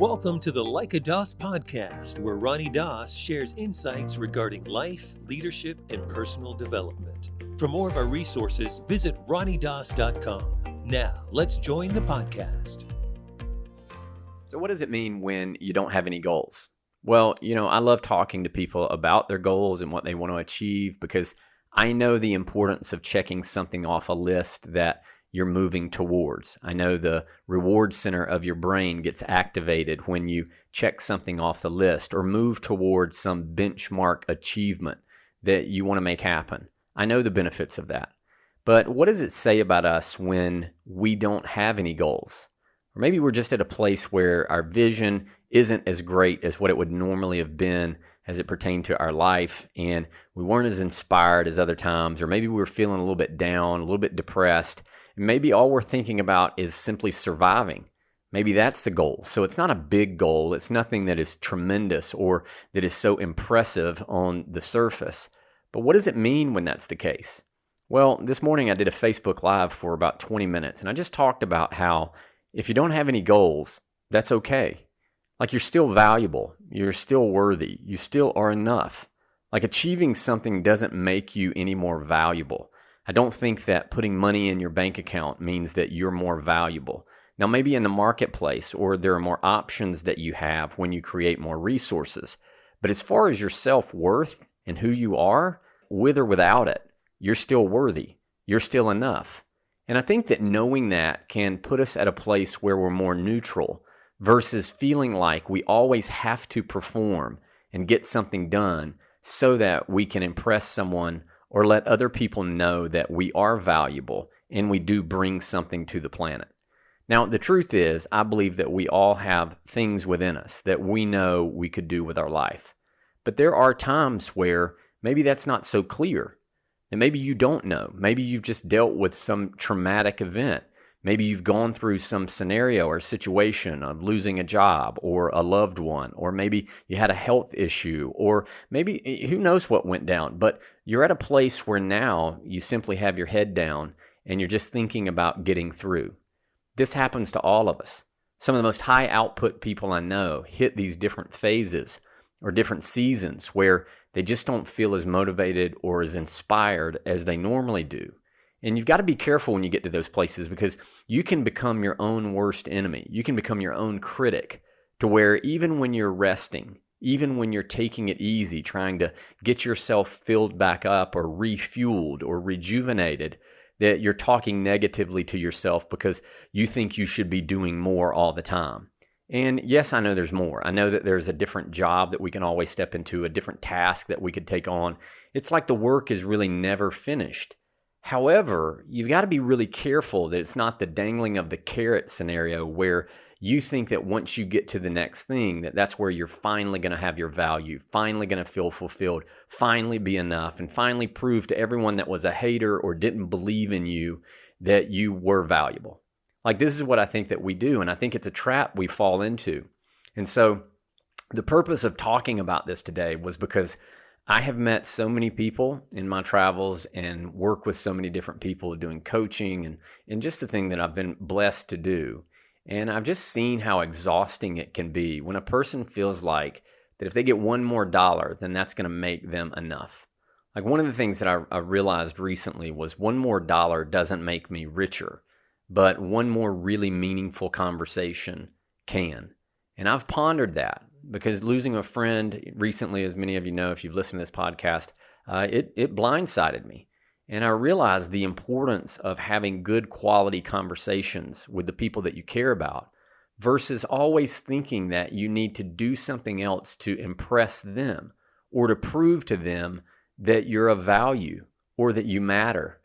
Welcome to the Like a DOS podcast, where Ronnie Doss shares insights regarding life, leadership, and personal development. For more of our resources, visit ronniedoss.com. Now, let's join the podcast. So what does it mean when you don't have any goals? Well, I love talking to people about their goals and what they want to achieve because I know the importance of checking something off a list that you're moving towards. I know the reward center of your brain gets activated when you check something off the list or move towards some benchmark achievement that you want to make happen. I know the benefits of that. But what does it say about us when we don't have any goals? Or maybe we're just at a place where our vision isn't as great as what it would normally have been as it pertained to our life, and we weren't as inspired as other times, or maybe we were feeling a little bit down, a little bit depressed. Maybe all we're thinking about is simply surviving. Maybe that's the goal. So it's not a big goal. It's nothing that is tremendous or that is so impressive on the surface. But what does it mean when that's the case? Well, this morning I did a Facebook Live for about 20 minutes, and I just talked about how if you don't have any goals, that's okay. Like, you're still valuable. You're still worthy. You still are enough. Like, achieving something doesn't make you any more valuable. I don't think that putting money in your bank account means that you're more valuable. Now, maybe in the marketplace, or there are more options that you have when you create more resources. But as far as your self-worth and who you are, with or without it, you're still worthy. You're still enough. And I think that knowing that can put us at a place where we're more neutral versus feeling like we always have to perform and get something done so that we can impress someone or let other people know that we are valuable and we do bring something to the planet. Now, the truth is, I believe that we all have things within us that we know we could do with our life. But there are times where maybe that's not so clear. And maybe you don't know. Maybe you've just dealt with some traumatic event. Maybe you've gone through some scenario or situation of losing a job or a loved one, or maybe you had a health issue, or maybe who knows what went down, but you're at a place where now you simply have your head down and you're just thinking about getting through. This happens to all of us. Some of the most high output people I know hit these different phases or different seasons where they just don't feel as motivated or as inspired as they normally do. And you've got to be careful when you get to those places because you can become your own worst enemy. You can become your own critic to where even when you're resting, even when you're taking it easy, trying to get yourself filled back up or refueled or rejuvenated, that you're talking negatively to yourself because you think you should be doing more all the time. And yes, I know there's more. I know that there's a different job that we can always step into, a different task that we could take on. It's like the work is really never finished. However, you've got to be really careful that it's not the dangling of the carrot scenario where you think that once you get to the next thing, that's where you're finally going to have your value, finally going to feel fulfilled, finally be enough, and finally prove to everyone that was a hater or didn't believe in you that you were valuable. Like, this is what I think that we do, and I think it's a trap we fall into. And so the purpose of talking about this today was because I have met so many people in my travels and work with so many different people doing coaching and just the thing that I've been blessed to do. And I've just seen how exhausting it can be when a person feels like that if they get one more dollar, then that's going to make them enough. Like, one of the things that I realized recently was one more dollar doesn't make me richer, but one more really meaningful conversation can. And I've pondered that. Because losing a friend recently, as many of you know, if you've listened to this podcast, it blindsided me. And I realized the importance of having good quality conversations with the people that you care about versus always thinking that you need to do something else to impress them or to prove to them that you're of value or that you matter.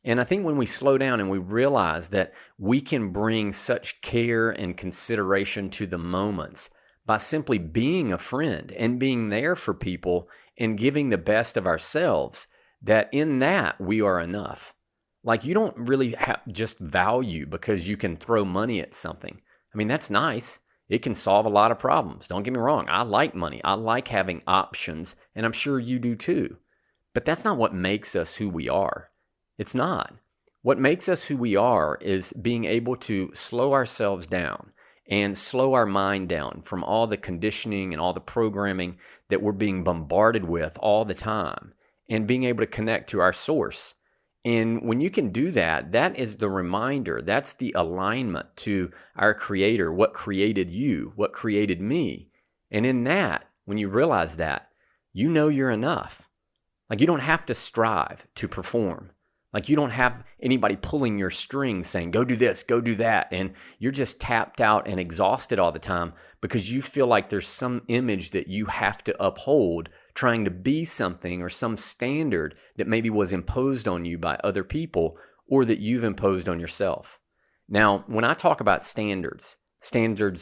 And I think when we slow down and we realize that we can bring such care and consideration to the moments by simply being a friend and being there for people and giving the best of ourselves, that in that we are enough. Like, you don't really have just value because you can throw money at something. I mean, that's nice. It can solve a lot of problems. Don't get me wrong. I like money. I like having options, and I'm sure you do too. But that's not what makes us who we are. It's not. What makes us who we are is being able to slow ourselves down and slow our mind down from all the conditioning and all the programming that we're being bombarded with all the time, and being able to connect to our source. And when you can do that, that is the reminder, that's the alignment to our Creator, what created you, what created me. And in that, when you realize that, you know you're enough. Like, you don't have to strive to perform. Like, you don't have anybody pulling your strings saying, go do this, go do that. And you're just tapped out and exhausted all the time because you feel like there's some image that you have to uphold, trying to be something or some standard that maybe was imposed on you by other people or that you've imposed on yourself. Now, when I talk about standards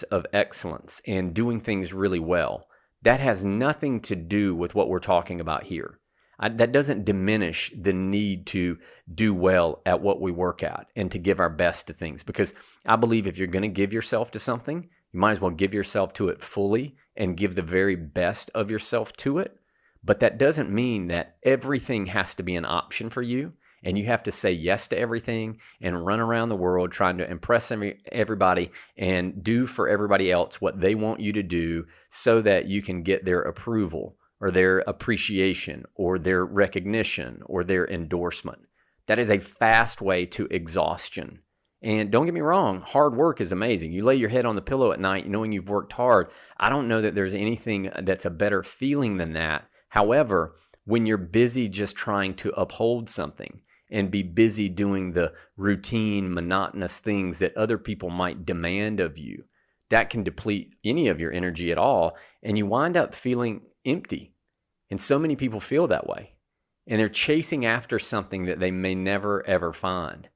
of excellence and doing things really well, that has nothing to do with what we're talking about here. That doesn't diminish the need to do well at what we work at and to give our best to things. Because I believe if you're going to give yourself to something, you might as well give yourself to it fully and give the very best of yourself to it. But that doesn't mean that everything has to be an option for you and you have to say yes to everything and run around the world trying to impress everybody and do for everybody else what they want you to do so that you can get their approval or their appreciation or their recognition or their endorsement. That is a fast way to exhaustion. And don't get me wrong, hard work is amazing. You lay your head on the pillow at night knowing you've worked hard. I don't know that there's anything that's a better feeling than that. However, when you're busy just trying to uphold something and be busy doing the routine, monotonous things that other people might demand of you, that can deplete any of your energy at all, and you wind up feeling empty. And so many people feel that way. And they're chasing after something that they may never, ever find.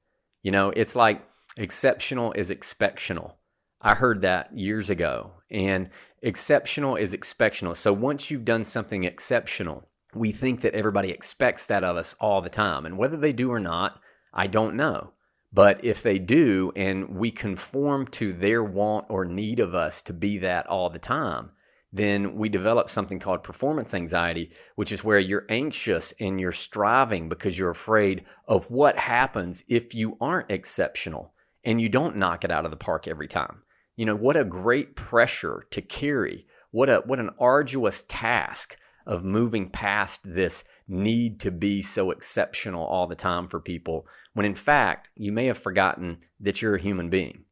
You know, it's like exceptional is expectional. I heard that years ago. And exceptional is expectional. So once you've done something exceptional, we think that everybody expects that of us all the time. And whether they do or not, I don't know. But if they do, and we conform to their want or need of us to be that all the time, then we develop something called performance anxiety, which is where you're anxious and you're striving because you're afraid of what happens if you aren't exceptional and you don't knock it out of the park every time. You know, what a great pressure to carry. What an arduous task of moving past this need to be so exceptional all the time for people, when in fact, you may have forgotten that you're a human being.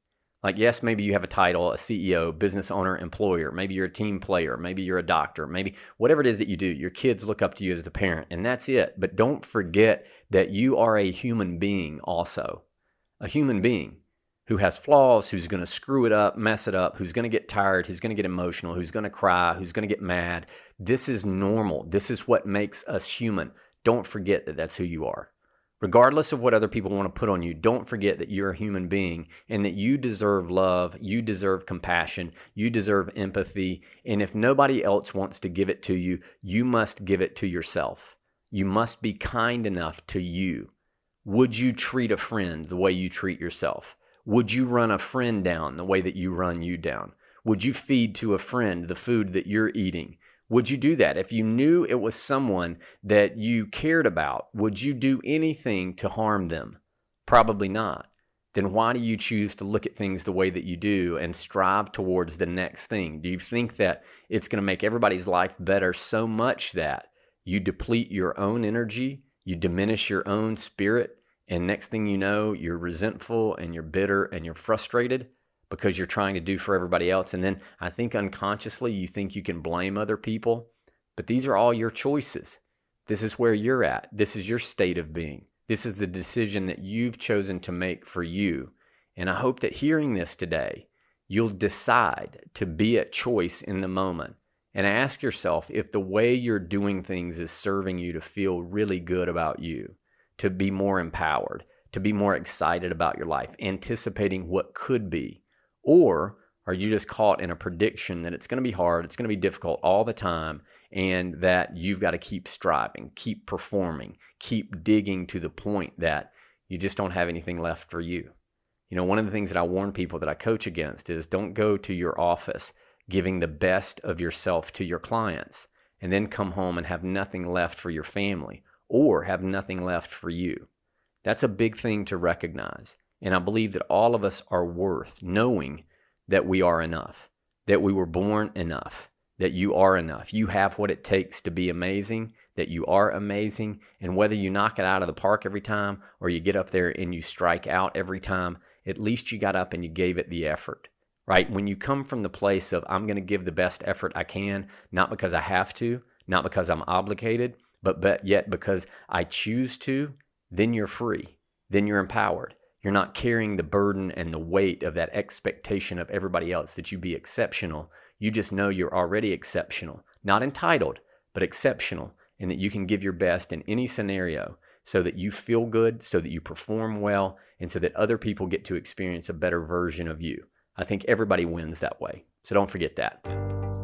Like, yes, maybe you have a title, a CEO, business owner, employer. Maybe you're a team player. Maybe you're a doctor. Maybe whatever it is that you do, your kids look up to you as the parent, and that's it. But don't forget that you are a human being also. A human being who has flaws, who's going to screw it up, mess it up, who's going to get tired, who's going to get emotional, who's going to cry, who's going to get mad. This is normal. This is what makes us human. Don't forget that that's who you are. Regardless of what other people want to put on you, don't forget that you're a human being and that you deserve love, you deserve compassion, you deserve empathy, and if nobody else wants to give it to you, you must give it to yourself. You must be kind enough to you. Would you treat a friend the way you treat yourself? Would you run a friend down the way that you run you down? Would you feed to a friend the food that you're eating? Would you do that? If you knew it was someone that you cared about, would you do anything to harm them? Probably not. Then why do you choose to look at things the way that you do and strive towards the next thing? Do you think that it's going to make everybody's life better so much that you deplete your own energy, you diminish your own spirit, and next thing you know, you're resentful and you're bitter and you're frustrated because you're trying to do for everybody else? And then I think unconsciously you think you can blame other people, but these are all your choices. This is where you're at. This is your state of being. This is the decision that you've chosen to make for you. And I hope that hearing this today, you'll decide to be at choice in the moment and ask yourself if the way you're doing things is serving you to feel really good about you, to be more empowered, to be more excited about your life, anticipating what could be. Or are you just caught in a prediction that it's going to be hard, it's going to be difficult all the time, and that you've got to keep striving, keep performing, keep digging to the point that you just don't have anything left for you? You know, one of the things that I warn people that I coach against is don't go to your office giving the best of yourself to your clients and then come home and have nothing left for your family or have nothing left for you. That's a big thing to recognize. And I believe that all of us are worth knowing that we are enough, that we were born enough, that you are enough. You have what it takes to be amazing, that you are amazing. And whether you knock it out of the park every time or you get up there and you strike out every time, at least you got up and you gave it the effort, right? When you come from the place of, I'm going to give the best effort I can, not because I have to, not because I'm obligated, but yet because I choose to, then you're free. Then you're empowered. You're not carrying the burden and the weight of that expectation of everybody else that you be exceptional. You just know you're already exceptional, not entitled, but exceptional, and that you can give your best in any scenario so that you feel good, so that you perform well, and so that other people get to experience a better version of you. I think everybody wins that way. So don't forget that.